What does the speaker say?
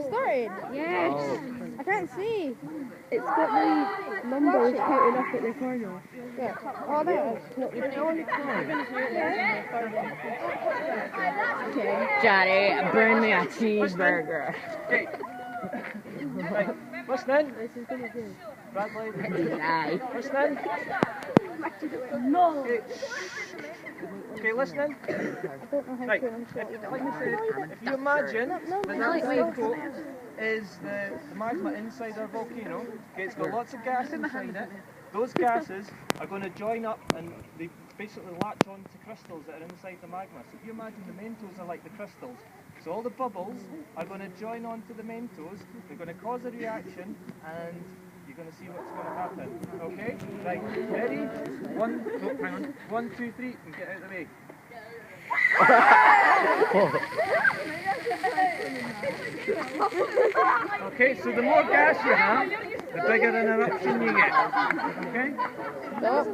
started? Yes. I can't see. It's got the numbers counting up at the corner. Yeah. Oh, there. Okay. Johnny, bring me a cheeseburger. Okay. Right. Listening. This is gonna be Bradley. Aye. Listening. No. Okay. Okay, listening. I don't know how Right. to unscrew Like we said, if you imagine the outside coat is the magma inside our volcano, okay, it's got lots of gas inside it. Those gases are going to join up and they basically latch on to crystals that are inside the magma. So if you imagine the mentos are like the crystals. So all the bubbles are going to join onto the mentos, they're going to cause a reaction and you're going to see what's going to happen. Okay? Right, ready? Hang on. 1, 2, 3, and get out of the way. Okay, so the more gas you have, the bigger an eruption you get. Okay? Stop.